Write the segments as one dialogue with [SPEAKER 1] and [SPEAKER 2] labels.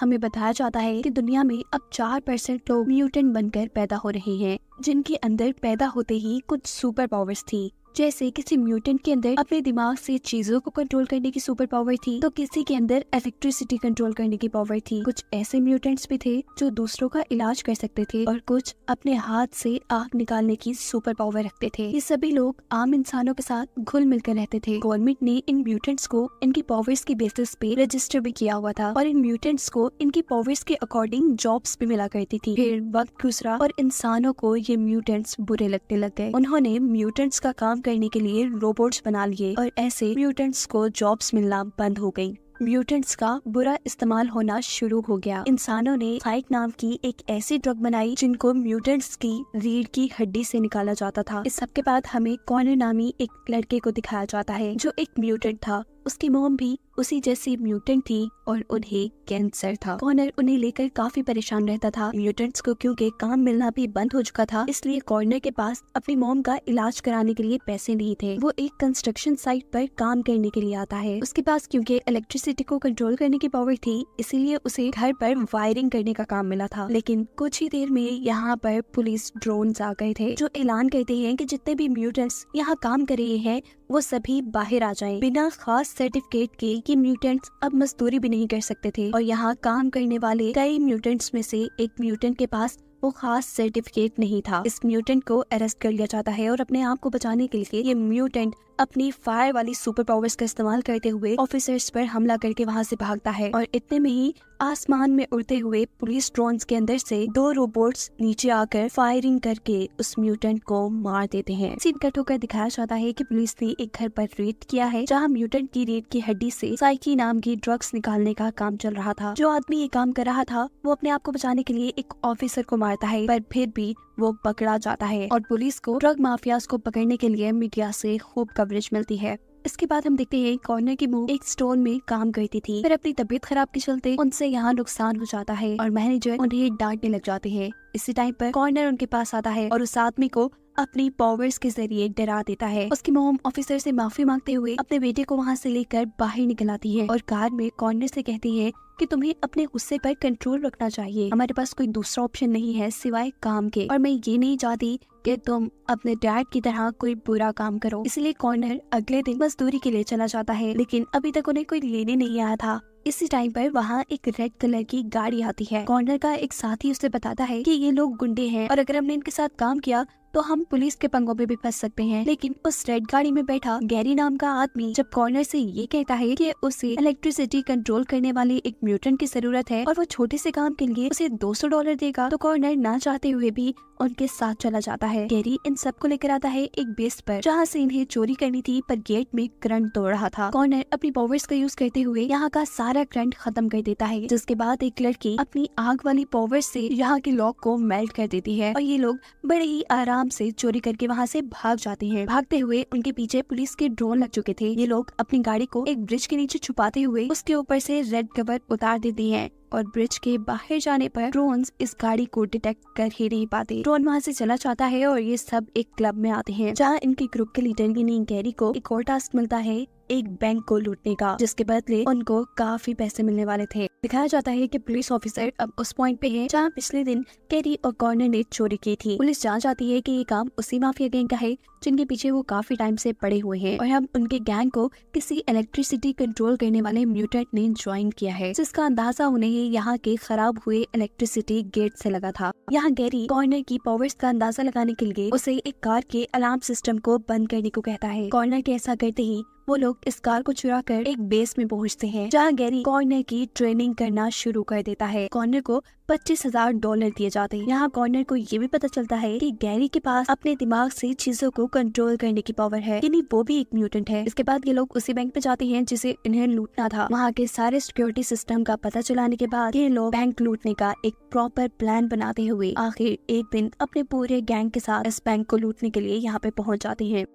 [SPEAKER 1] हमें बताया जाता है कि दुनिया में अब 4% लोग म्यूटेंट बनकर पैदा हो रहे हैं, जिनके अंदर पैदा होते ही कुछ सुपर पावर्स थी। जैसे किसी म्यूटेंट के अंदर अपने दिमाग से चीजों को कंट्रोल करने की सुपर पावर थी, तो किसी के अंदर इलेक्ट्रिसिटी कंट्रोल करने की पावर थी। कुछ ऐसे म्यूटेंट्स भी थे जो दूसरों का इलाज कर सकते थे और कुछ अपने हाथ से आग निकालने की सुपर पावर रखते थे। ये सभी लोग आम इंसानों के साथ घुल मिलकर रहते थे। गवर्नमेंट ने इन म्यूटेंट्स को इनकी पावर्स की बेसिस पे रजिस्टर भी किया हुआ था और इन म्यूटेंट्स को इनकी पावर्स के अकॉर्डिंग जॉब्स भी मिला करती थी। फिर वक्त गुजरा और इंसानों को ये म्यूटेंट्स बुरे लगने लग गए। उन्होंने म्यूटेंट्स का काम करने के लिए रोबोट्स बना लिए और ऐसे म्यूटेंट्स को जॉब्स मिलना बंद हो गई। म्यूटेंट्स का बुरा इस्तेमाल होना शुरू हो गया। इंसानों ने साइक नाम की एक ऐसी ड्रग बनाई जिनको म्यूटेंट्स की रीढ़ की हड्डी से निकाला जाता था। इस सब के बाद हमें कॉर्नर नामी एक लड़के को दिखाया जाता है जो एक म्यूटेंट था। उसकी मॉम भी उसी जैसी म्यूटेंट थी और उन्हें कैंसर था। कॉर्नर उन्हें लेकर काफी परेशान रहता था। म्यूटेंट्स को क्योंकि काम मिलना भी बंद हो चुका था, इसलिए कॉर्नर के पास अपनी मॉम का इलाज कराने के लिए पैसे नहीं थे। वो एक कंस्ट्रक्शन साइट पर काम करने के लिए आता है। उसके पास क्योंकि इलेक्ट्रिसिटी को कंट्रोल करने की पावर थी, इसीलिए उसे घर पर वायरिंग करने का काम मिला था। लेकिन कुछ ही देर में यहाँ पर पुलिस ड्रोन्स आ गए थे जो ऐलान करते हैं कि जितने भी म्यूटेंट्स यहाँ काम कर रहे हैं वो सभी बाहर आ जाएं। बिना खास सर्टिफिकेट के ये म्यूटेंट्स अब मजदूरी भी नहीं कर सकते थे और यहाँ काम करने वाले कई म्यूटेंट्स में से एक म्यूटेंट के पास वो खास सर्टिफिकेट नहीं था। इस म्यूटेंट को अरेस्ट कर लिया जाता है और अपने आप को बचाने के लिए ये म्यूटेंट अपनी फायर वाली सुपर पावर्स का इस्तेमाल करते हुए ऑफिसर्स पर हमला करके वहाँ से भागता है और इतने में ही आसमान में उड़ते हुए पुलिस ड्रोन्स के अंदर से 2 रोबोट्स नीचे आकर फायरिंग करके उस म्यूटेंट को मार देते हैं। सीन कट होकर दिखाया जाता है कि पुलिस ने एक घर पर रेड किया है जहाँ म्यूटेंट की रीढ़ की हड्डी से साइकी नाम की ड्रग्स निकालने का काम चल रहा था। जो आदमी ये काम कर रहा था वो अपने आप को बचाने के लिए एक ऑफिसर को मारता है, पर फिर भी वो पकड़ा जाता है और पुलिस को ड्रग माफियाज को पकड़ने के लिए मीडिया से खूब कवरेज मिलती है। इसके बाद हम देखते हैं कॉर्नर की बहू एक स्टोर में काम करती थी, फिर अपनी तबीयत खराब के चलते उनसे यहाँ नुकसान हो जाता है और मैनेजर उन्हें डांटने लग जाते हैं। इसी टाइम पर कॉर्नर उनके पास आता है और उस आदमी को अपनी पावर्स के जरिए डरा देता है। उसकी मॉम ऑफिसर से माफी मांगते हुए अपने बेटे को वहाँ से लेकर बाहर निकल आती है और कार में कॉर्नर से कहती है कि तुम्हें अपने गुस्से पर कंट्रोल रखना चाहिए। हमारे पास कोई दूसरा ऑप्शन नहीं है सिवाय काम के, और मैं ये नहीं चाहती कि तुम अपने डैड की तरह कोई बुरा काम करो। इसलिए कॉर्नर अगले दिन मजदूरी के लिए चला जाता है, लेकिन अभी तक उन्हें कोई लेने नहीं आया था। इसी टाइम पर वहाँ एक रेड कलर की गाड़ी आती है। कॉर्नर का एक साथी उसे बताता है कि ये लोग गुंडे हैं और अगर हमने इनके साथ काम किया तो हम पुलिस के पंगों में भी फंस सकते हैं। लेकिन उस रेड गाड़ी में बैठा गैरी नाम का आदमी जब कॉर्नर से ये कहता है कि उसे इलेक्ट्रिसिटी कंट्रोल करने वाले एक म्यूटेंट की जरूरत है और वो छोटे से काम के लिए उसे $200 देगा, तो कॉर्नर ना चाहते हुए भी उनके साथ चला जाता है। गैरी इन सबको लेकर आता है एक बेस पर जहाँ से इन्हें चोरी करनी थी, पर गेट में करंट तोड़ रहा था। कॉर्नर अपनी पावर्स का यूज करते हुए यहाँ का सारा करंट खत्म कर देता है, जिसके बाद एक लड़की अपनी आग वाली पावर्स से यहाँ के लॉक को मेल्ट कर देती है और ये लोग बड़े ही आराम से चोरी करके वहाँ से भाग जाते हैं। भागते हुए उनके पीछे पुलिस के ड्रोन लग चुके थे। ये लोग अपनी गाड़ी को एक ब्रिज के नीचे छुपाते हुए उसके ऊपर से रेड कवर उतार देते हैं और ब्रिज के बाहर जाने पर ड्रोन्स इस गाड़ी को डिटेक्ट कर ही नहीं पाते। ड्रोन वहाँ से चला जाता है और ये सब एक क्लब में आते हैं जहाँ इनके ग्रुप के लीडर यानी गैरी को एक और टास्क मिलता है एक बैंक को लूटने का, जिसके बदले उनको काफी पैसे मिलने वाले थे। दिखाया जाता है कि पुलिस ऑफिसर अब उस पॉइंट पे है जहाँ पिछले दिन गैरी और कॉर्नर ने चोरी की थी। पुलिस जान जाती है कि ये काम उसी माफिया गैंग का है जिनके पीछे वो काफी टाइम से पड़े हुए हैं और अब उनके गैंग को किसी इलेक्ट्रिसिटी कंट्रोल करने वाले म्यूटेंट ने ज्वाइन किया है, जिसका अंदाजा उन्हें यहाँ के खराब हुए इलेक्ट्रिसिटी गेट से लगा था। यहाँ गैरी कॉर्नर की पावर्स का अंदाजा लगाने के लिए उसे एक कार के अलार्म सिस्टम को बंद करने को कहता है। कॉर्नर के ऐसा करते ही वो लोग इस कार को चुरा कर एक बेस में पहुंचते हैं जहाँ गैरी कॉर्नर की ट्रेनिंग करना शुरू कर देता है। कॉर्नर को $25,000 दिए जाते हैं। यहाँ कॉर्नर को ये भी पता चलता है कि गैरी के पास अपने दिमाग से चीजों को कंट्रोल करने की पावर है, यानी वो भी एक म्यूटेंट है। इसके बाद ये लोग उसी बैंक पे जाते हैं जिसे इन्हें लूटना था। वहाँ के सारे सिक्योरिटी सिस्टम का पता चलाने के बाद ये लोग बैंक लूटने का एक प्रॉपर प्लान बनाते हुए आखिर एक दिन अपने पूरे गैंग के साथ इस बैंक को लूटने के लिए यहाँ पे पहुँच जाते हैं।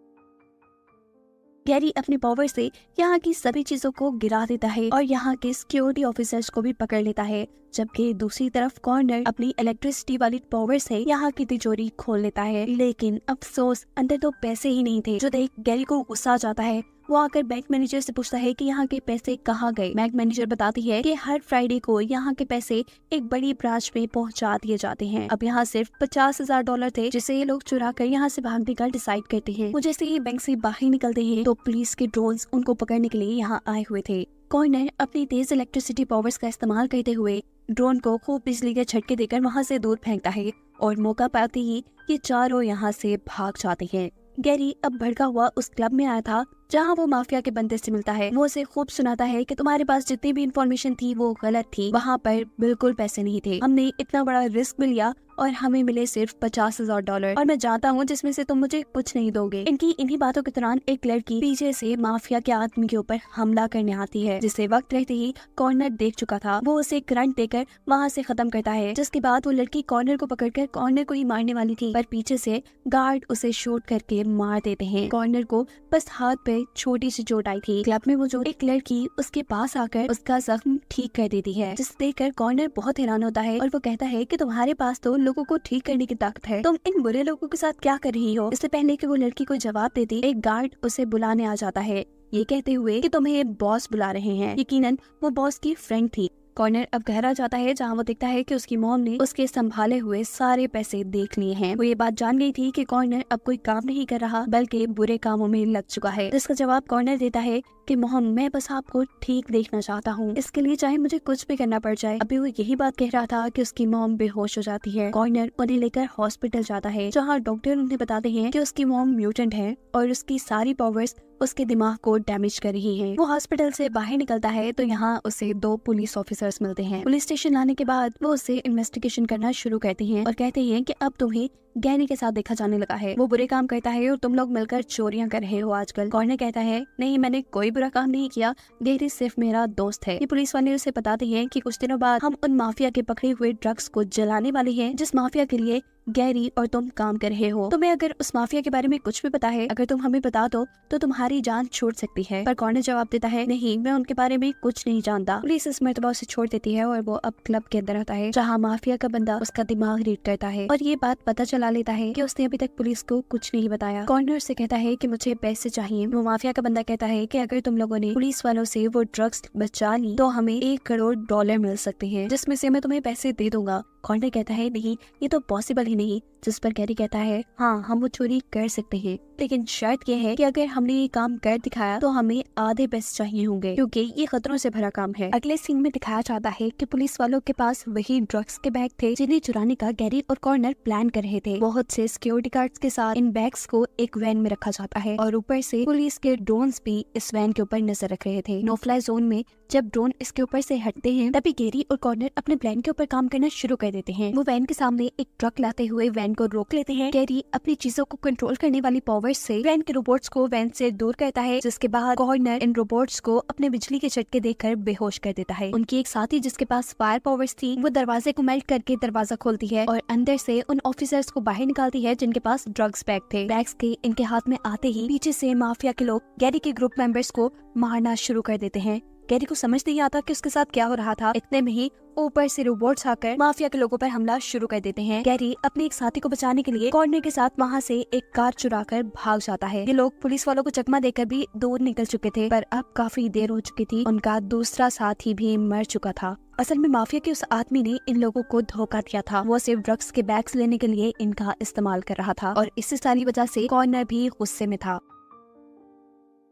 [SPEAKER 1] गैरी अपनी पावर से यहाँ की सभी चीजों को गिरा देता है और यहाँ के सिक्योरिटी ऑफिसर्स को भी पकड़ लेता है, जबकि दूसरी तरफ कॉर्नर अपनी इलेक्ट्रिसिटी वाली पावर से यहाँ की तिजोरी खोल लेता है। लेकिन अफसोस अंदर तो पैसे ही नहीं थे। जो देख गैरी को गुस्सा आ जाता है वो आकर बैंक मैनेजर से पूछता है कि यहाँ के पैसे कहाँ गए। बैंक मैनेजर बताती है कि हर फ्राइडे को यहाँ के पैसे एक बड़ी ब्रांच में पहुँचा दिए जाते हैं। अब यहाँ सिर्फ $50,000 थे जिसे ये लोग चुरा कर यहाँ से भागने का डिसाइड करते हैं। वो जैसे ही बैंक से बाहर निकलते हैं तो पुलिस के ड्रोन्स उनको पकड़ने के लिए यहाँ आए हुए थे। कॉर्नर अपनी तेज इलेक्ट्रिसिटी पावर्स का इस्तेमाल करते हुए ड्रोन को खूब बिजली के झटके देकर वहाँ से दूर फेंकता है और मौका पाते ही ये चारों यहाँ से भाग जाते हैं। गैरी अब भड़का हुआ उस क्लब में आया था जहाँ वो माफिया के बंदे से मिलता है। वो उसे खूब सुनाता है कि तुम्हारे पास जितनी भी इंफॉर्मेशन थी वो गलत थी, वहाँ पर बिल्कुल पैसे नहीं थे, हमने इतना बड़ा रिस्क भी लिया और हमें मिले सिर्फ $50,000 और मैं जानता हूँ जिसमें से तुम मुझे कुछ नहीं दोगे। इन्हीं बातों के दौरान एक लड़की पीछे से माफिया के आदमी के ऊपर हमला करने आती है, जिसे वक्त रहते ही कॉर्नर देख चुका था। वो उसे करंट देकर वहाँ से खत्म करता है, जिसके बाद वो लड़की कॉर्नर को पकड़कर कॉर्नर को ही मारने वाली थी, पर पीछे से गार्ड उसे शूट करके मार देते हैं। कॉर्नर को बस हाथ पे छोटी सी चोट आई थी। क्लब में मौजूद एक लड़की उसके पास आकर उसका जख्म ठीक कर देती है, जिसे देखकर कॉर्नर बहुत हैरान होता है और वो कहता है कि तुम्हारे पास तो लोगों को ठीक करने की ताकत है, तुम इन बुरे लोगों के साथ क्या कर रही हो। इससे पहले कि वो लड़की को जवाब देती एक गार्ड उसे बुलाने आ जाता है, ये कहते हुए कि तुम्हें बॉस बुला रहे हैं। यकीनन वो बॉस की फ्रेंड थी। कॉर्नर अब घर आ जाता है जहाँ वो देखता है कि उसकी मॉम ने उसके संभाले हुए सारे पैसे देख लिए हैं। वो ये बात जान गई थी कि कॉर्नर अब कोई काम नहीं कर रहा बल्कि बुरे कामों में लग चुका है, जिसका जवाब कॉर्नर देता है कि मोहम मैं बस आपको ठीक देखना चाहता हूँ, इसके लिए चाहे मुझे कुछ भी करना पड़ जाए। अभी वो यही बात कह रहा था कि उसकी मॉम बेहोश हो जाती है। कॉर्नर उन्हें लेकर हॉस्पिटल जाता है जहाँ डॉक्टर उन्हें बताते हैं कि उसकी मॉम म्यूटेंट है और उसकी सारी पावर्स उसके दिमाग को डैमेज कर रही है। वो हॉस्पिटल से बाहर निकलता है तो यहाँ उसे 2 पुलिस ऑफिसर्स मिलते हैं। पुलिस स्टेशन लाने के बाद वो उसे इन्वेस्टिगेशन करना शुरू करते हैं और कहते हैं कि अब तुम्हें गैरी के साथ देखा जाने लगा है, वो बुरे काम करता है और तुम लोग मिलकर चोरियां कर रहे हो आजकल। कॉर्नर कहता है नहीं, मैंने कोई बुरा काम नहीं किया, गैरी सिर्फ मेरा दोस्त है। ये पुलिस वाले उसे बताते हैं कि कुछ दिनों बाद हम उन माफिया के पकड़े हुए ड्रग्स को जलाने वाले हैं जिस माफिया के लिए गैरी और तुम काम कर रहे हो। तुम्हें अगर उस माफिया के बारे में कुछ भी पता है, अगर तुम हमें बता दो तो तुम्हारी जान छूट सकती है। पर कॉर्नर जवाब देता है नहीं, मैं उनके बारे में कुछ नहीं जानता। पुलिस इस मर्तबा उसे छोड़ देती है और वो अब क्लब के अंदर आता है जहाँ माफिया का बंदा उसका दिमाग रीड करता है और ये बात पता चला लेता है कि उसने अभी तक पुलिस को कुछ नहीं बताया। कॉर्नर से कहता है कि मुझे पैसे चाहिए। वो माफिया का बंदा कहता है कि अगर तुम लोगों ने पुलिस वालों से वो ड्रग्स बचा ली तो हमें $1 करोड़ मिल सकते हैं, जिसमें से मैं तुम्हें पैसे दे दूंगा। कॉर्नर कहता है नहीं, ये तो पॉसिबल ही नहीं। जिस पर गैरी कहता है हाँ, हम वो चोरी कर सकते हैं, लेकिन शर्त ये है कि अगर हमने ये काम कर दिखाया तो हमें आधे पैसे चाहिए होंगे, क्योंकि ये खतरों से भरा काम है। अगले सीन में दिखाया जाता है कि पुलिस वालों के पास वही ड्रग्स के बैग थे जिन्हें चुराने का गैरी और कॉर्नर प्लान कर रहे थे। बहुत से सिक्योरिटी गार्ड्स के साथ इन बैग्स को एक वैन में रखा जाता है और ऊपर से पुलिस के ड्रोन्स भी इस वैन के ऊपर नजर रख रहे थे। नो फ्लाई जोन में जब ड्रोन इसके ऊपर से हटते हैं तभी गैरी और कॉर्नर अपने प्लान के ऊपर काम करना शुरू कर देते हैं। वो वैन के सामने एक ट्रक लाते हुए वैन को रोक लेते हैं। गैरी अपनी चीजों को कंट्रोल करने वाली पावर्स से वैन के रोबोट्स को वैन से दूर करता है, जिसके बाद कॉर्नर इन रोबोट्स को अपने बिजली के झटके देकर बेहोश कर देता है। उनकी एक साथी जिसके पास फायर पावर्स थी वो दरवाजे को मेल्ट करके दरवाजा खोलती है और अंदर से उन ऑफिसर्स को बाहर निकालती है जिनके पास ड्रग्स बैग थे। बैग्स के इनके हाथ में आते ही पीछे से माफिया के लोग गैरी के ग्रुप मेंबर्स को मारना शुरू कर देते हैं। गैरी को समझ नहीं आता कि उसके साथ क्या हो रहा था। इतने में ही ऊपर से रोबोट्स आकर माफिया के लोगों पर हमला शुरू कर देते हैं। गैरी अपने एक साथी को बचाने के लिए कॉर्नर के साथ वहाँ से एक कार चुराकर भाग जाता है। ये लोग पुलिस वालों को चकमा देकर भी दूर निकल चुके थे, पर अब काफी देर हो चुकी थी। उनका दूसरा साथी भी मर चुका था। असल में माफिया के उस आदमी ने इन लोगों को धोखा दिया था। वो सिर्फ ड्रग्स के बैग्स लेने के लिए इनका इस्तेमाल कर रहा था और इसी सारी वजह से कॉर्नर भी गुस्से में था।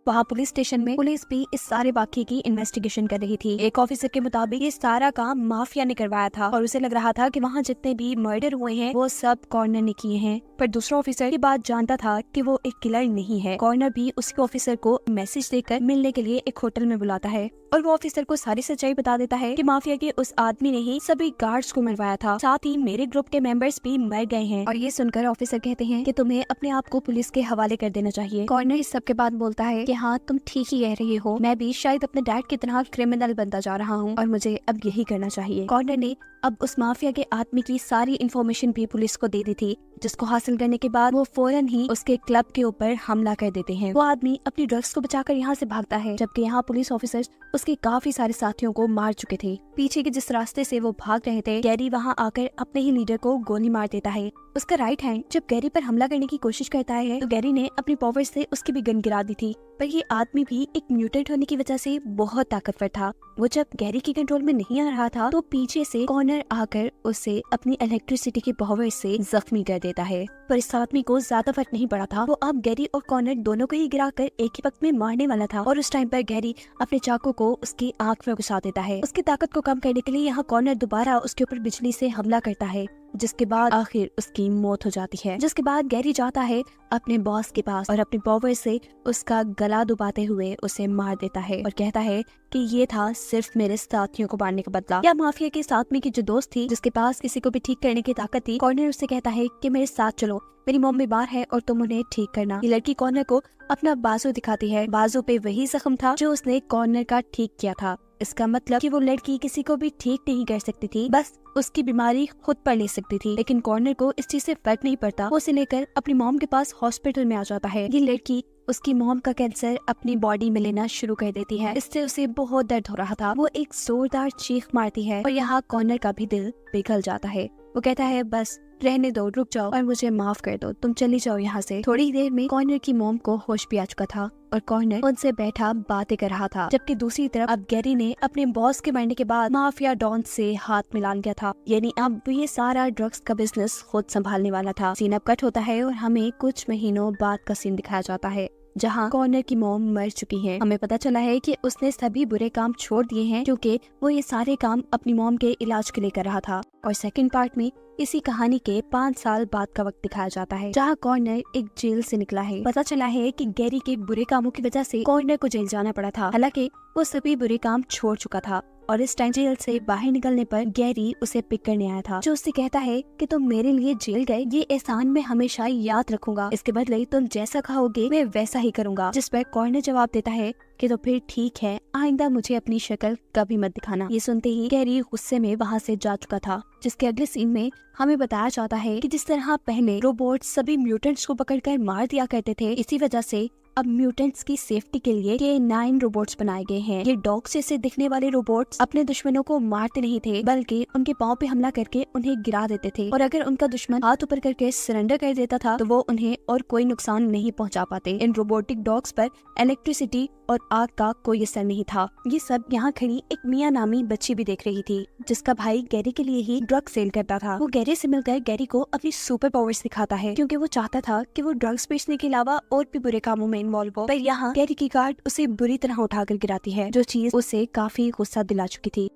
[SPEAKER 1] वहाँ पुलिस स्टेशन में पुलिस भी इस सारे वाकये की इन्वेस्टिगेशन कर रही थी। एक ऑफिसर के मुताबिक ये सारा काम माफिया ने करवाया था और उसे लग रहा था कि वहाँ जितने भी मर्डर हुए हैं वो सब कॉर्नर ने किए हैं। पर दूसरा ऑफिसर ये बात जानता था कि वो एक किलर नहीं है। कॉर्नर भी उसी ऑफिसर को मैसेज देकर मिलने के लिए एक होटल में बुलाता है और वो ऑफिसर को सारी सच्चाई बता देता है कि माफिया के उस आदमी ने ही सभी गार्ड्स को मरवाया था, साथ ही मेरे ग्रुप के मेंबर्स भी मर गए हैं। और ये सुनकर ऑफिसर कहते हैं कि तुम्हें अपने आप को पुलिस के हवाले कर देना चाहिए। कॉर्नर इस सब के बाद बोलता है कि हाँ, तुम ठीक ही कह रही हो, मैं भी शायद अपने डैड की तरह क्रिमिनल बनता जा रहा हूँ और मुझे अब यही करना चाहिए। कॉर्नर ने अब उस माफिया के आदमी की सारी इन्फॉर्मेशन भी पुलिस को दे दी थी, जिसको हासिल करने के बाद वो फौरन ही उसके क्लब के ऊपर हमला कर देते हैं। वो आदमी अपनी ड्रग्स को बचाकर यहाँ से भागता है, जबकि यहाँ पुलिस ऑफिसर्स उसके काफी सारे साथियों को मार चुके थे। पीछे के जिस रास्ते से वो भाग रहे थे, गैरी वहाँ आकर अपने ही लीडर को गोली मार देता है। उसका राइट हैंड जब गैरी पर हमला करने की कोशिश करता है तो गैरी ने अपनी पावर से उसकी भी गन गिरा दी थी, पर ये आदमी भी एक म्यूटेंट होने की वजह से बहुत ताकतवर था। वो जब गैरी के कंट्रोल में नहीं आ रहा था तो पीछे से कॉर्नर आकर उसे अपनी इलेक्ट्रिसिटी के पावर से जख्मी कर देता है, पर इस आदमी को ज्यादा फर्क नहीं पड़ा था। वो अब गैरी और कॉर्नर दोनों को ही गिराकर एक ही वक्त में मारने वाला था और उस टाइम पर गैरी अपने चाकू को उसकी आंख में घुसा देता है। उसकी ताकत को कम करने के लिए यहाँ कॉर्नर दोबारा उसके ऊपर बिजली से हमला करता है, जिसके बाद आखिर उसकी मौत हो जाती है। जिसके बाद गैरी जाता है अपने बॉस के पास और अपनी पावर से उसका गला दबाते हुए उसे मार देता है और कहता है कि ये था सिर्फ मेरे साथियों को मारने का बदला। या माफिया के साथ में की जो दोस्त थी जिसके पास किसी को भी ठीक करने की ताकत थी, कॉर्नर उससे कहता है कि मेरे साथ चलो, मेरी मॉम बीमार है और तुम उन्हें ठीक करना। ये लड़की कॉर्नर को अपना बाजू दिखाती है। बाजू पे वही जख्म था जो उसने कॉर्नर का ठीक किया था। इसका मतलब कि वो लड़की किसी को भी ठीक नहीं कर सकती थी, बस उसकी बीमारी खुद पर ले सकती थी। लेकिन कॉर्नर को इस चीज से फर्क नहीं पड़ता। वो उसे लेकर अपनी मॉम के पास हॉस्पिटल में आ जाता है। ये लड़की उसकी मॉम का कैंसर अपनी बॉडी में लेना शुरू कर देती है। इससे उसे बहुत दर्द हो रहा था। वो एक जोरदार चीख मारती है और यहाँ कॉर्नर का भी दिल पिघल जाता है। वो कहता है बस रहने दो, रुक जाओ और मुझे माफ कर दो, तुम चली जाओ यहाँ से। थोड़ी देर में कॉर्नर की मॉम को होश भी आ चुका था और कॉर्नर उनसे बैठा बातें कर रहा था, जबकि दूसरी तरफ अब गैरी ने अपने बॉस के मरने के बाद माफिया डॉन से हाथ मिला लिया था। यानी अब ये सारा ड्रग्स का बिजनेस खुद संभालने वाला था। सीन अब कट होता है और हमें कुछ महीनों बाद का सीन दिखाया जाता है जहाँ कॉर्नर की मॉम मर चुकी है। हमें पता चला है कि उसने सभी बुरे काम छोड़ दिए हैं क्योंकि वो ये सारे काम अपनी मॉम के इलाज के लिए कर रहा था। और सेकंड पार्ट में इसी कहानी के 5 साल बाद का वक्त दिखाया जाता है जहाँ कॉर्नर एक जेल से निकला है। पता चला है कि गैरी के बुरे कामों की वजह से कॉर्नर को जेल जाना पड़ा था, हालांकि वो सभी बुरे काम छोड़ चुका था। और इस टाइम जेल से बाहर निकलने पर गैरी उसे पिक करने आया था, जो उससे कहता है कि तुम मेरे लिए जेल गए, ये एहसान मैं हमेशा याद रखूंगा, इसके बदले तुम जैसा खाओगे मैं वैसा ही करूंगा। जिस पर कॉर्नर जवाब देता है कि तो फिर ठीक है, आइंदा मुझे अपनी शक्ल कभी मत दिखाना। ये सुनते ही गैरी गुस्से में वहाँ से जा चुका था। जिसके अगले सीन में हमें बताया जाता है कि जिस तरह पहले रोबोट सभी म्यूटेंट्स को पकड़कर मार दिया करते थे, इसी वजह से अब म्यूटेंट्स की सेफ्टी के लिए K9 रोबोट्स बनाए गए हैं। ये डॉग्स जैसे दिखने वाले रोबोट्स अपने दुश्मनों को मारते नहीं थे, बल्कि उनके पाँव पे हमला करके उन्हें गिरा देते थे। और अगर उनका दुश्मन हाथ ऊपर करके सरेंडर कर देता था तो वो उन्हें और कोई नुकसान नहीं पहुंचा पाते। इन रोबोटिक डॉग्स पर इलेक्ट्रिसिटी और आग का कोई असर नहीं था। ये सब यहाँ खड़ी एक मिया नामी बच्ची भी देख रही थी, जिसका भाई गैरी के लिए ही ड्रग सेल करता था। वो गैरी से मिलकर गैरी को अपनी सुपर पावर्स दिखाता है, क्योंकि वो चाहता था कि वो ड्रग्स बेचने के अलावा और भी बुरे कामों में इन्वॉल्व हो। पर यहाँ गैरी की गार्ड उसे बुरी तरह उठाकर गिराती है, जो चीज उसे काफी गुस्सा दिला चुकी थी।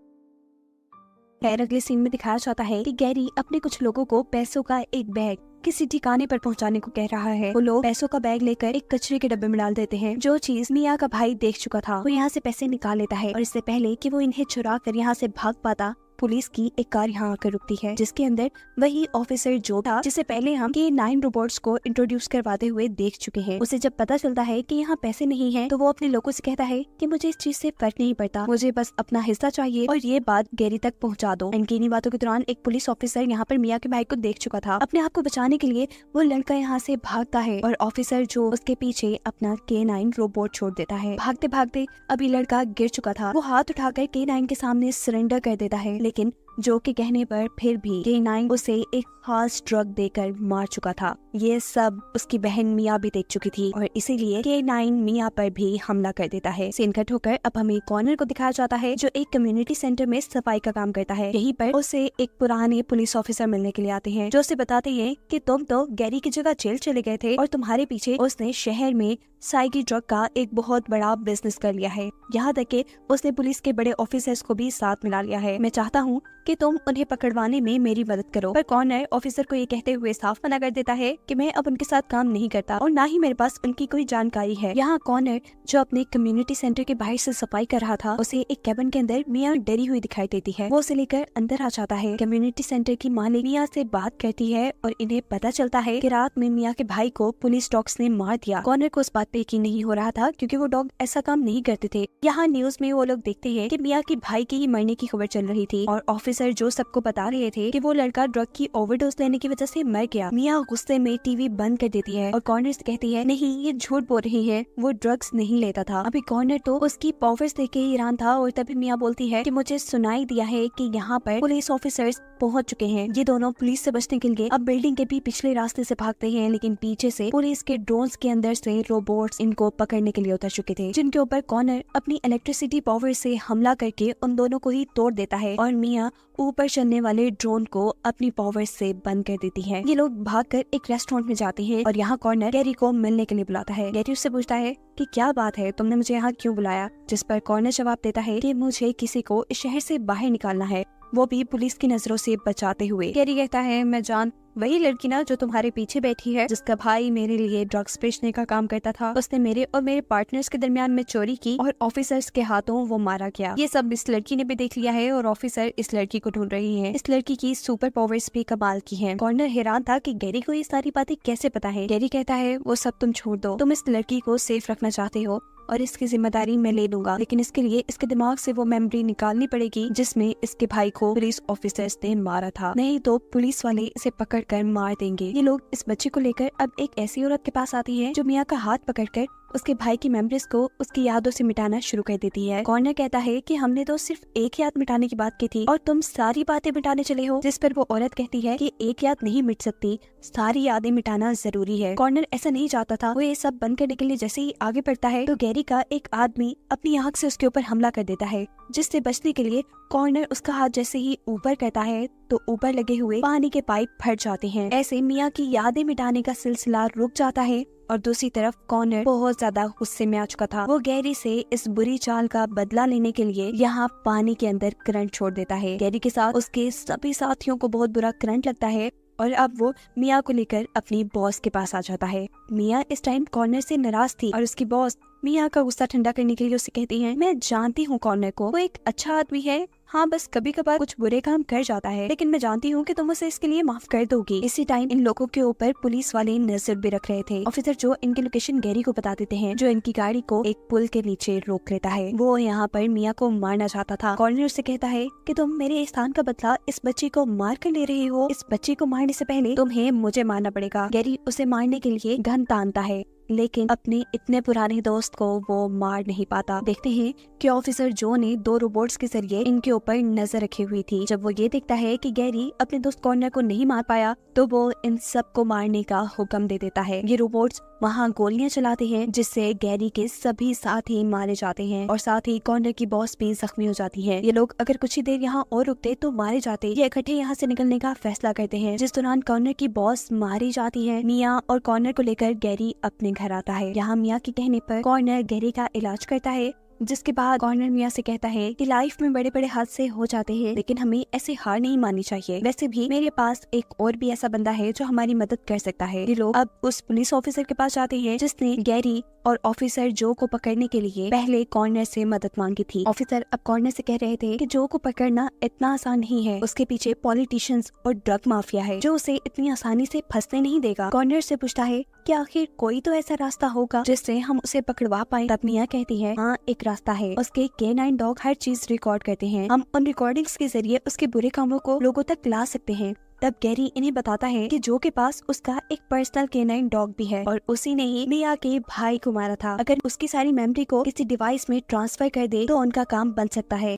[SPEAKER 1] खैर अगले सीन में दिखाया जाता है कि गैरी अपने कुछ लोगों को पैसों का एक बैग किसी ठिकाने पर पहुंचाने को कह रहा है। वो लोग पैसों का बैग लेकर एक कचरे के डब्बे में डाल देते हैं, जो चीज मिया का भाई देख चुका था। वो यहाँ से पैसे निकाल लेता है और इससे पहले कि वो इन्हें चुरा कर यहाँ से भाग पाता, पुलिस की एक कार यहाँ आकर रुकती है, जिसके अंदर वही ऑफिसर जो था जिसे पहले हम K9 रोबोट्स को इंट्रोड्यूस करवाते हुए देख चुके हैं। उसे जब पता चलता है कि यहाँ पैसे नहीं हैं, तो वो अपने लोगों से कहता है कि मुझे इस चीज से फर्क नहीं पड़ता, मुझे बस अपना हिस्सा चाहिए और ये बात गैरी तक पहुँचा दो। इनकी बातों के दौरान एक पुलिस ऑफिसर यहाँ पर मिया के भाई को देख चुका था। अपने आप को बचाने के लिए वो लड़का यहाँ से भागता है और ऑफिसर जो उसके पीछे अपना K9 रोबोट छोड़ देता है। भागते भागते अभी लड़का गिर चुका था। वो हाथ उठाकर K9 के सामने सरेंडर कर देता है, लेकिन जो के कहने पर फिर भी K9 उसे एक खास ड्रग देकर मार चुका था। ये सब उसकी बहन मिया भी देख चुकी थी और इसीलिए K9 मिया पर भी हमला कर देता है। सीन कट होकर अब हमें कॉर्नर को दिखाया जाता है, जो एक कम्युनिटी सेंटर में सफाई का काम करता है। यहीं पर उसे एक पुराने पुलिस ऑफिसर मिलने के लिए आते हैं, जो उसे बताते हैं कि तुम तो गैरी की जगह जेल चले गए थे और तुम्हारे पीछे उसने शहर में साइकी ड्रग का एक बहुत बड़ा बिजनेस कर लिया है। यहाँ तक कि उसने पुलिस के बड़े ऑफिसर्स को भी साथ मिला लिया है। मैं चाहता हूँ कि तुम उन्हें पकड़वाने में मेरी मदद करो। पर कॉर्नर ऑफिसर को ये कहते हुए साफ मना कर देता है कि मैं अब उनके साथ काम नहीं करता और ना ही मेरे पास उनकी कोई जानकारी है। यहाँ कॉर्नर जो अपने कम्युनिटी सेंटर के बाहर से सफाई कर रहा था, उसे एक कैबिन के अंदर मिया डरी हुई दिखाई देती है। वो उसे लेकर अंदर आ जाता है। कम्युनिटी सेंटर की मालिक मिया से बात करती है और इन्हें पता चलता है कि रात में मिया के भाई को पुलिस डॉग्स ने मार दिया। कॉर्नर को उस बात पे यकीन नहीं हो रहा था, क्योंकि वो डॉग ऐसा काम नहीं करते थे। यहाँ न्यूज में वो लोग देखते हैं कि मिया के भाई के ही मरने की खबर चल रही थी और ऑफिसर ऑफिसर जो सबको बता रहे थे कि वो लड़का ड्रग की ओवरडोज लेने की वजह से मर गया। मिया गुस्से में टीवी बंद कर देती है और कॉर्नर से कहती है नहीं ये झूठ बोल रही है, वो ड्रग्स नहीं लेता था। अभी कॉर्नर तो उसकी पावर्स देख के हैरान था और तभी मिया बोलती है कि मुझे सुनाई दिया है कि यहाँ पर पुलिस ऑफिसर्स पहुंच चुके हैं। ये दोनों पुलिस से बचने के लिए अब बिल्डिंग के भी पिछले रास्ते से भागते हैं, लेकिन पीछे से पुलिस के ड्रोन्स के अंदर से रोबोट्स इनको पकड़ने के लिए उतर चुके थे, जिनके ऊपर कॉर्नर अपनी इलेक्ट्रिसिटी पावर से हमला करके उन दोनों को ही तोड़ देता है और मिया ऊपर चलने वाले ड्रोन को अपनी पावर से बंद कर देती है। ये लोग भागकर एक रेस्टोरेंट में जाते हैं और यहाँ कॉर्नर गैरी को मिलने के लिए बुलाता है। गैरी उससे पूछता है कि क्या बात है, तुमने मुझे यहाँ क्यों बुलाया? जिस पर कॉर्नर जवाब देता है कि मुझे किसी को इस शहर से बाहर निकालना है, वो भी पुलिस की नजरों से बचाते हुए। गैरी कहता है मैं जान वही लड़की ना जो तुम्हारे पीछे बैठी है, जिसका भाई मेरे लिए ड्रग्स बेचने का काम करता था। उसने मेरे और मेरे पार्टनर्स के दरमियान में चोरी की और ऑफिसर्स के हाथों वो मारा गया। ये सब इस लड़की ने भी देख लिया है और ऑफिसर इस लड़की को ढूंढ रही है। इस लड़की की सुपर पावर्स भी कमाल की हैं। कॉर्नर हैरान था कि गैरी को ये सारी बातें कैसे पता है। गैरी कहता है वो सब तुम छोड़ दो, तुम इस लड़की को सेफ रखना चाहते हो और इसकी जिम्मेदारी मैं ले लूंगा, लेकिन इसके लिए इसके दिमाग से वो मेमोरी निकालनी पड़ेगी जिसमें इसके भाई को पुलिस ऑफिसर्स ने मारा था, नहीं तो पुलिस वाले इसे पकड़कर मार देंगे। ये लोग इस बच्चे को लेकर अब एक ऐसी औरत के पास आती है जो मिया का हाथ पकड़कर उसके भाई की मेमोरीज को उसकी यादों से मिटाना शुरू कर देती है। कॉर्नर कहता है कि हमने तो सिर्फ एक याद मिटाने की बात की थी और तुम सारी बातें मिटाने चले हो। जिस पर वो औरत कहती है कि एक याद नहीं मिट सकती, सारी यादें मिटाना जरूरी है। कॉर्नर ऐसा नहीं चाहता था। वो ये सब बंद करने के लिए जैसे ही आगे बढ़ता है तो गैरी का एक आदमी अपनी आंख से उसके ऊपर हमला कर देता है, जिससे बचने के लिए कॉर्नर उसका हाथ जैसे ही ऊपर करता है तो ऊपर लगे हुए पानी के पाइप फट जाते हैं। ऐसे मिया की यादें मिटाने का सिलसिला रुक जाता है और दूसरी तरफ कॉर्नर बहुत ज्यादा गुस्से में आ चुका था। वो गैरी से इस बुरी चाल का बदला लेने के लिए यहाँ पानी के अंदर करंट छोड़ देता है। गैरी के साथ उसके सभी साथियों को बहुत बुरा करंट लगता है और अब वो मिया को लेकर अपनी बॉस के पास आ जाता है। मिया इस टाइम कॉर्नर से नाराज थी और उसकी बॉस मिया का गुस्सा ठंडा करने के लिए उसे कहती है मैं जानती हूँ कॉर्नर को, वो एक अच्छा आदमी है, हाँ बस कभी कभार कुछ बुरे काम कर जाता है, लेकिन मैं जानती हूँ कि तुम उसे इसके लिए माफ कर दोगी। इसी टाइम इन लोगों के ऊपर पुलिस वाले नजर भी रख रहे थे। ऑफिसर जो इनकी लोकेशन गैरी को बता देते हैं, जो इनकी गाड़ी को एक पुल के नीचे रोक लेता है। वो यहाँ पर मिया को मारना चाहता था। कॉर्नर उससे कहता है कि तुम मेरे स्थान का बदला इस बच्ची को मार कर ले रहे हो, इस बच्ची को मारने से पहले तुम्हें मुझे मारना पड़ेगा। गैरी उसे मारने के लिए गन तानता है, लेकिन अपने इतने पुराने दोस्त को वो मार नहीं पाता। देखते हैं कि ऑफिसर जो ने 2 रोबोट्स के जरिए इनके ऊपर नजर रखी हुई थी। जब वो ये देखता है कि गैरी अपने दोस्त कॉर्नर को नहीं मार पाया तो वो इन सब को मारने का हुक्म दे देता है। ये रोबोट्स वहाँ गोलियां चलाते हैं, जिससे गैरी के सभी साथी मारे जाते हैं और साथ ही कॉर्नर की बॉस भी जख्मी हो जाती है। ये लोग अगर कुछ ही देर यहाँ और रुकते तो मारे जाते। ये इकट्ठे यहाँ से निकलने का फैसला करते हैं। जिस दौरान कॉर्नर की बॉस मारी जाती है, मिया और कॉर्नर को लेकर गैरी अपने घर आता है। यहाँ मिया के कहने पर कॉर्नर गैरी का इलाज करता है, जिसके बाद कॉर्नर मिया से कहता है कि लाइफ में बड़े बड़े हादसे हो जाते हैं, लेकिन हमें ऐसे हार नहीं माननी चाहिए। वैसे भी मेरे पास एक और भी ऐसा बंदा है जो हमारी मदद कर सकता है। ये लोग अब उस पुलिस ऑफिसर के पास जाते हैं जिसने गैरी और ऑफिसर जो को पकड़ने के लिए पहले कॉर्नर से मदद मांगी थी। ऑफिसर अब कॉर्नर से कह रहे थे कि जो को पकड़ना इतना आसान नहीं है, उसके पीछे पॉलिटिशियंस और ड्रग माफिया है जो उसे इतनी आसानी से फंसने नहीं देगा। कॉर्नर से पूछता है कि आखिर कोई तो ऐसा रास्ता होगा जिससे हम उसे पकड़वा पाए। तब मिया कहती है हाँ एक रास्ता है, उसके K9 डॉग हर चीज रिकॉर्ड करते हैं, हम उन रिकॉर्डिंग्स के जरिए उसके बुरे कामों को लोगों तक ला सकते हैं। तब गैरी इन्हें बताता है कि जो के पास उसका एक पर्सनल K9 डॉग भी है और उसी ने ही मिया के भाई को मारा था। अगर उसकी सारी मेमोरी को किसी डिवाइस में ट्रांसफर कर दे तो उनका काम बन सकता है।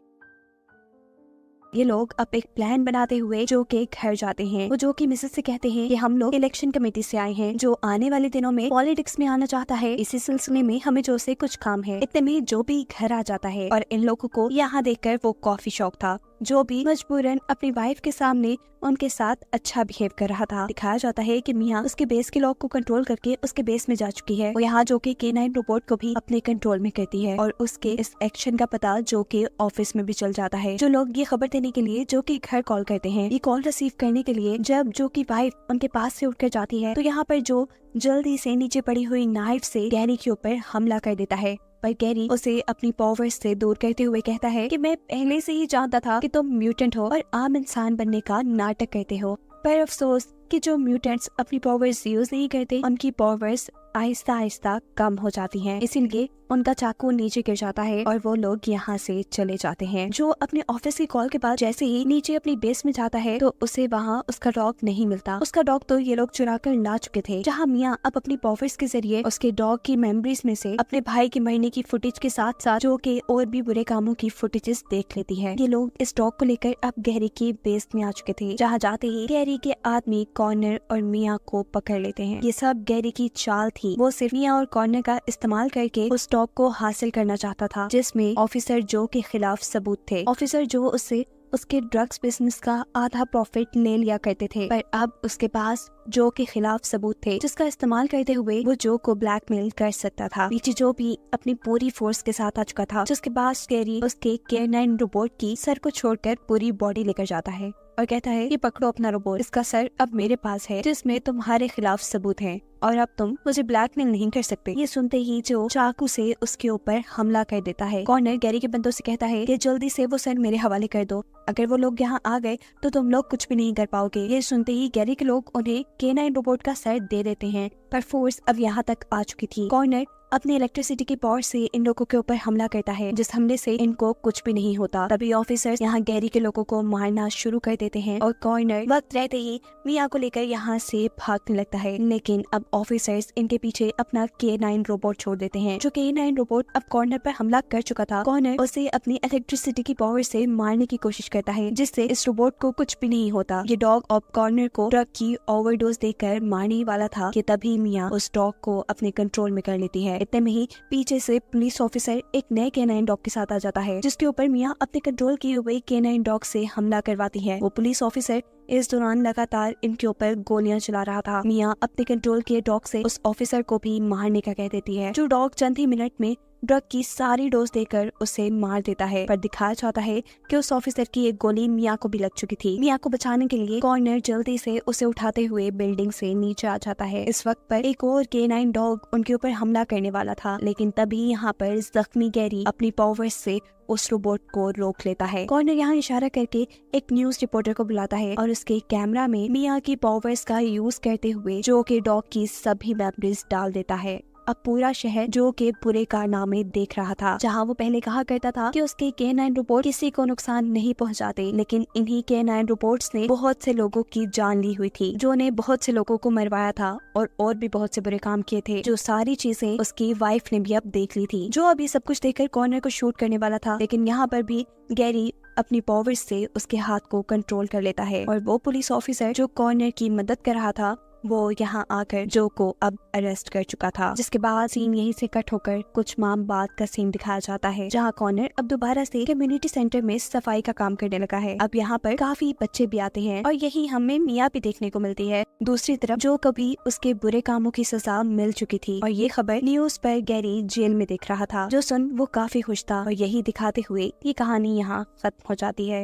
[SPEAKER 1] ये लोग अब एक प्लान बनाते हुए जो के घर जाते हैं। वो जो की मिसेस से कहते हैं कि हम लोग इलेक्शन कमेटी से आए हैं जो आने वाले दिनों में पॉलिटिक्स में आना चाहता है, इसी सिलसिले में हमें जो से कुछ काम है। इतने में जो भी घर आ जाता है और इन लोगों को यहाँ देखकर वो कॉफी शॉप था। जो भी मजबूरन अपनी वाइफ के सामने उनके साथ अच्छा बिहेव कर रहा था। दिखाया जाता है कि मिया उसके बेस के लॉक को कंट्रोल करके उसके बेस में जा चुकी है। वो यहाँ जो के K9 रोबोट को भी अपने कंट्रोल में करती है और उसके इस एक्शन का पता जो के ऑफिस में भी चल जाता है। जो लोग ये खबर देने के लिए जो के घर कॉल करते हैं, ये कॉल रिसीव करने के लिए जब जो की वाइफ उनके पास से उठकर जाती है तो यहाँ पर जो जल्दी से नीचे पड़ी हुई नाइफ से गैरी के ऊपर हमला कर देता है। पर गैरी उसे अपनी पावर्स से दूर करते हुए कहता है कि मैं पहले से ही जानता था कि तुम म्यूटेंट हो और आम इंसान बनने का नाटक करते हो। पर अफसोस कि जो म्यूटेंट्स अपनी पावर्स यूज नहीं करते, उनकी पावर्स आहिस्ता आहिस्ता कम हो जाती हैं। इसीलिए उनका चाकू नीचे गिर जाता है और वो लोग यहाँ से चले जाते हैं। जो अपने ऑफिस की कॉल के बाद जैसे ही नीचे अपनी बेस में जाता है तो उसे वहाँ उसका डॉग नहीं मिलता। उसका डॉग तो ये लोग चुरा कर ला चुके थे। जहाँ मिया अब अपनी पावर्स के जरिए उसके डॉग की मेमोरीज में से अपने भाई के मरने की फुटेज के साथ साथ जो के और भी बुरे कामों की फुटेजेस देख लेती है। ये लोग इस डॉग को लेकर अब गैरी की बेस में आ चुके थे। जहाँ जाते ही गैरी के आदमी कॉर्नर और मिया को पकड़ लेते हैं। ये सब गैरी की चाल थी। वो सिर्फ मिया और कॉर्नर का इस्तेमाल करके उस डॉग को हासिल करना चाहता था जिसमें ऑफिसर जो के खिलाफ सबूत थे। ऑफिसर जो उससे उसके ड्रग्स बिजनेस का आधा प्रॉफिट ले लिया करते थे, पर अब उसके पास जो के खिलाफ सबूत थे जिसका इस्तेमाल करते हुए वो जो को ब्लैकमेल कर सकता था। पीछे जो भी अपनी पूरी फोर्स के साथ आ चुका था, जिसके बाद गैरी उसके K9 रोबोट की सर को छोड़कर पूरी बॉडी लेकर जाता है और कहता है ये पकड़ो अपना रोबोट, इसका सर अब मेरे पास है जिसमें तुम्हारे खिलाफ सबूत हैं और अब तुम मुझे ब्लैकमेल नहीं कर सकते। ये सुनते ही जो चाकू से उसके ऊपर हमला कर देता है। कॉर्नर गैरी के बंदों से कहता है कि जल्दी से वो सर मेरे हवाले कर दो, अगर वो लोग यहाँ आ गए तो तुम लोग कुछ भी नहीं कर पाओगे। ये सुनते ही गैरी के लोग उन्हें K9 रोबोट का सर दे देते हैं, पर फोर्स अब यहाँ तक आ चुकी थी। कॉर्नर अपने इलेक्ट्रिसिटी की पावर से इन लोगों के ऊपर हमला करता है जिस हमले से इनको कुछ भी नहीं होता। तभी ऑफिसर्स यहाँ गैरी के लोगों को मारना शुरू कर देते हैं और कॉर्नर वक्त रहते ही मिया को लेकर यहाँ से भागने लगता है। लेकिन अब ऑफिसर्स इनके पीछे अपना K9 रोबोट छोड़ देते हैं। जो K9 रोबोट अब कॉर्नर पर हमला कर चुका था, कॉर्नर उसे अपनी इलेक्ट्रिसिटी की पावर से मारने की कोशिश करता है जिससे इस रोबोट को कुछ भी नहीं होता। ये डॉग अब कॉर्नर को ड्रग की ओवरडोज देकर मारने वाला था कि तभी मिया उस डॉग को अपने कंट्रोल में कर लेती है। इतने में ही पीछे से पुलिस ऑफिसर एक नए K9 डॉग के साथ आ जाता है जिसके ऊपर मिया अपने कंट्रोल किए हुए K9 डॉग से हमला करवाती है। वो पुलिस ऑफिसर इस दौरान लगातार इनके ऊपर गोलियां चला रहा था। मिया अपने कंट्रोल किए डॉग से उस ऑफिसर को भी मारने का कह देती है। जो डॉग चंद ही मिनट में ड्रग की सारी डोज देकर उसे मार देता है, पर दिखाया जाता है कि उस ऑफिसर की एक गोली मिया को भी लग चुकी थी। मिया को बचाने के लिए कॉर्नर जल्दी से उसे उठाते हुए बिल्डिंग से नीचे आ जाता है। इस वक्त पर एक और K9 डॉग उनके ऊपर हमला करने वाला था, लेकिन तभी यहाँ पर जख्मी गैरी अपनी पावर्स से उस रोबोट को रोक लेता है। कॉर्नर यहाँ इशारा करके एक न्यूज रिपोर्टर को बुलाता है और उसके कैमरा में मिया की पावर्स का यूज करते हुए जो के डॉग की सभी मेमोरीज डाल देता है। अब पूरा शहर जो के बुरे कारनामे देख रहा था। जहां वो पहले कहा करता था कि उसके K9 रोबोट किसी को नुकसान नहीं पहुंचाते, लेकिन इन्हीं K9 रोबोट्स ने बहुत से लोगों की जान ली हुई थी, जो ने बहुत से लोगों को मरवाया था और भी बहुत से बुरे काम किए थे। जो सारी चीजें उसकी वाइफ ने भी अब देख ली थी। जो अभी सब कुछ देखकर कॉर्नर को शूट करने वाला था, लेकिन यहाँ पर भी गैरी अपनी पावर्स से उसके हाथ को कंट्रोल कर लेता है और वो पुलिस ऑफिसर जो कॉर्नर की मदद कर रहा था वो यहाँ आकर जो को अब अरेस्ट कर चुका था। जिसके बाद सीन यहीं से कट होकर कुछ माह बाद का सीन दिखाया जाता है, जहाँ कॉर्नर अब दोबारा से कम्युनिटी सेंटर में सफाई का काम करने लगा है। अब यहाँ पर काफी बच्चे भी आते हैं और यही हमें मिया भी देखने को मिलती है। दूसरी तरफ जो कभी उसके बुरे कामों की सजा मिल चुकी थी और ये खबर न्यूज पर गैरी जेल में देख रहा था, जो सुन वो काफी खुश था और यही दिखाते हुए ये कहानी यहाँ खत्म हो जाती है।